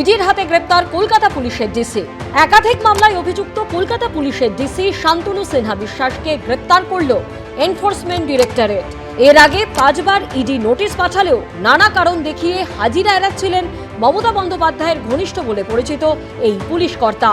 ইডির হাতে গ্রেপ্তার কলকাতা পুলিশের ডিসি। একাধিক মামলায় অভিযুক্ত কলকাতা পুলিশের ডিসি শান্তনু সিনহা বিশ্বাসকে গ্রেপ্তার করল এনফোর্সমেন্ট ডিরেক্টরেট। এর আগে 5 বার ইডি নোটিশ পাঠালেও নানা কারণ দেখিয়ে হাজিরা এড়াচ্ছিলেন মমতা বন্দ্যোপাধ্যায়ের ঘনিষ্ঠ বলে পরিচিত এই পুলিশ কর্তা।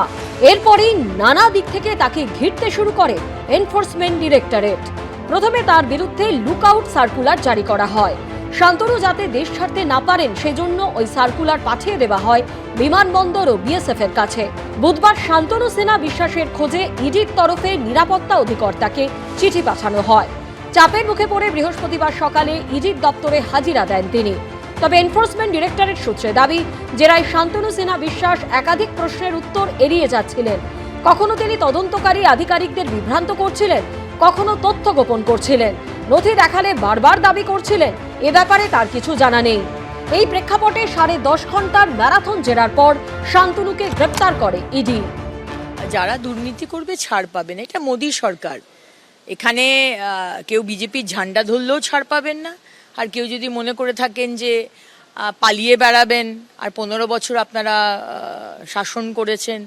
এরপরেই নানা দিক থেকে তাকে ঘিরতে শুরু করে এনফোর্সমেন্ট ডিরেক্টরেট। প্রথমে তার বিরুদ্ধে লুকআউট সার্কুলার জারি করা হয়। শান্তনু যাতে দেশ ছাড়তে না পারেন সেজন্য ওই সার্কুলার পাঠিয়ে দেওয়া হয় বিমানবন্দর ও বিএসএফ এর কাছে। বুধবার শান্তনু সিনহা বিশ্বাসের খোঁজে ইডির তরফে নিরাপত্তা অধিকর্তাকে চিঠি পাঠানো হয়। চাপের মুখে পড়ে বৃহস্পতিবার সকালে ইডির দপ্তরে হাজিরা দেন তিনি। তবে এনফোর্সমেন্ট ডিরেক্টরেট সূত্রে দাবি, জেরায় শান্তনু সিনহা বিশ্বাস একাধিক প্রশ্নের উত্তর এড়িয়ে যাচ্ছিলেন। কখনো তিনি তদন্তকারী আধিকারিকদের বিভ্রান্ত করছিলেন, কখনো তথ্য গোপন করছিলেন, নথি দেখালে বারবার দাবি করছিলেন এ ব্যাপারে তার কিছু জানা নেই। এই প্রেক্ষাপটে 10.5 ঘন্টার ম্যারাথন জেরার পর শান্তনুকে গ্রেপ্তার করে ইডি। যারা দুর্নীতি করবে ছাড় পাবে না, এটা মোদী সরকার। এখানে কেউ বিজেপির ঝান্ডা ধরলেও ছাড় পাবেন না, আর কেউ যদি মনে করে থাকেন যে পালিয়ে বেড়াবেন আর 15 বছর আপনারা শাসন করেছেন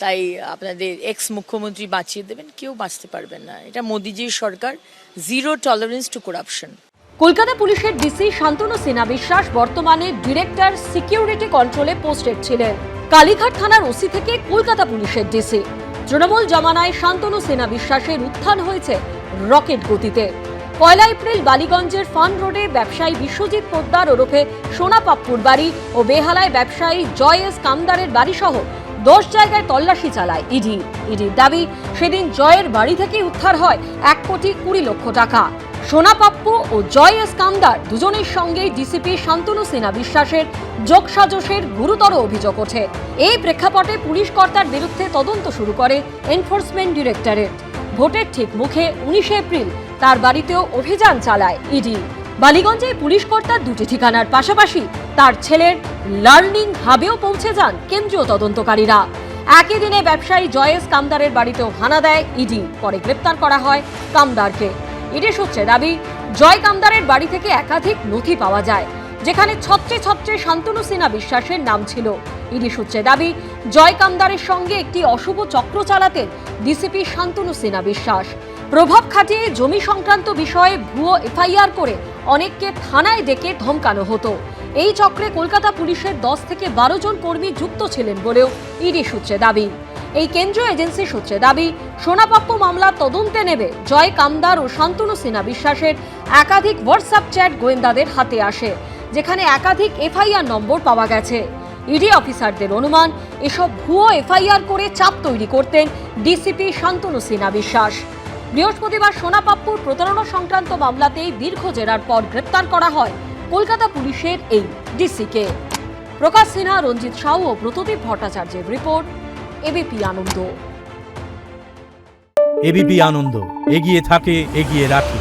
তাই আপনাদের এক্স মুখ্যমন্ত্রী বাঁচিয়ে দেবেন, কেউ বাঁচতে পারবেন না। এটা মোদিজির সরকার, zero tolerance to corruption. Kolkata পুলিশের ডিসি শান্তনু সিনহা বিশ্বাস বর্তমানে ডিরেক্টর সিকিউরিটি কন্ট্রোলে পোস্টেড ছিলেন। কালীঘাট থানার ওসি থেকে কলকাতা পুলিশের ডিসি। তৃণমূল জমানায় শান্তনু সিনহা বিশ্বাসের উত্থান হয়েছে রকেট গতিতে। 1 এপ্রিল বালিগঞ্জের ফান রোডে ব্যবসায়ী বিশ্বজিৎ পোদ্দার ওরফে সোনা পাপ্পুর বাড়ি ও বেহালায় ব্যবসায়ী জয় এস কামদারের বাড়ি সহ 10 জায়গায় তল্লাশি চালায় ইডি। ইডির দাবি, সেদিন জয়ের বাড়ি থেকে উদ্ধার হয় 1,20,00,000 টাকা। সোনা পাপ্পু ও জয় এস কামদার দুজনের সঙ্গেই ডিসিপি শান্তনু সিনহা বিশ্বাসের যোগসাজশের গুরুতর অভিযোগ ওঠে। এই প্রেক্ষাপটে পুলিশ কর্তার বিরুদ্ধে তদন্ত শুরু করে এনফোর্সমেন্ট ডিরেক্টরেট। ভোটের ঠিক মুখে 19 এপ্রিল তার বাড়িতেও অভিযান চালায় ইডি। বালিগঞ্জে পুলিশ কর্তার 2টি ঠিকানার পাশাপাশি তার ছেলের লার্নিং হাবেও পৌঁছে যান কেন্দ্রীয় তদন্তকারীরা। একই দিনে ব্যবসায়ী জয়েস কামদারের বাড়িতেও হানা দেয় ইডি। পরে গ্রেপ্তার করা হয় কামদারকে। ইডি সূত্রে দাবি, জয় কামদারের বাড়ি থেকে একাধিক নথি পাওয়া যায়, যেখানে ছত্রে ছত্রে শান্তনু সিনহা বিশ্বাসের নাম ছিল। ইডি সূত্রে দাবি, জয় কামদারের সঙ্গে একটি অশুভ চক্র চালাতেন ডিসিপি শান্তনু সিনহা বিশ্বাস। প্রভাব খাটিয়ে জমি সংক্রান্ত বিষয়ে ভুয়ো এফআইআর করে অনেককে থানায় ডেকে ধমকানো হতো। এই চক্রে কলকাতা পুলিশের 10 থেকে 12 জন কর্মী যুক্ত ছিলেন বলেও ইডি সূত্রে দাবি। এই কেন্দ্রীয় এজেন্সি সূত্রে দাবি, সোনাপাপ্পু মামলার তদন্তে নেবে জয় কামদার ও শান্তনু সিনহা বিশ্বাসের একাধিক হোয়াটসঅ্যাপ চ্যাট গোয়েন্দাদের হাতে আসে, যেখানে একাধিক এফআইআর নম্বর পাওয়া গেছে। ইডি অফিসারদের অনুমান, এসব ভুয়ো এফআইআর করে চাপ তৈরি করতেন ডিসিপি শান্তনু সিনহা বিশ্বাস। বৃহস্পতিবার সোনাপাপ্পুর প্রতারণা সংক্রান্ত মামলাতেই দীর্ঘ জেরার পর গ্রেপ্তার করা হয় কলকাতা পুলিশের এই ডিসিকে। প্রকাশ সিনহা, রঞ্জিত সাউ ও ব্রতদীপ ভট্টাচার্যের রিপোর্ট, এবিপি আনন্দ। এবিপি আনন্দ, এগিয়ে থাকে, এগিয়ে রাখে।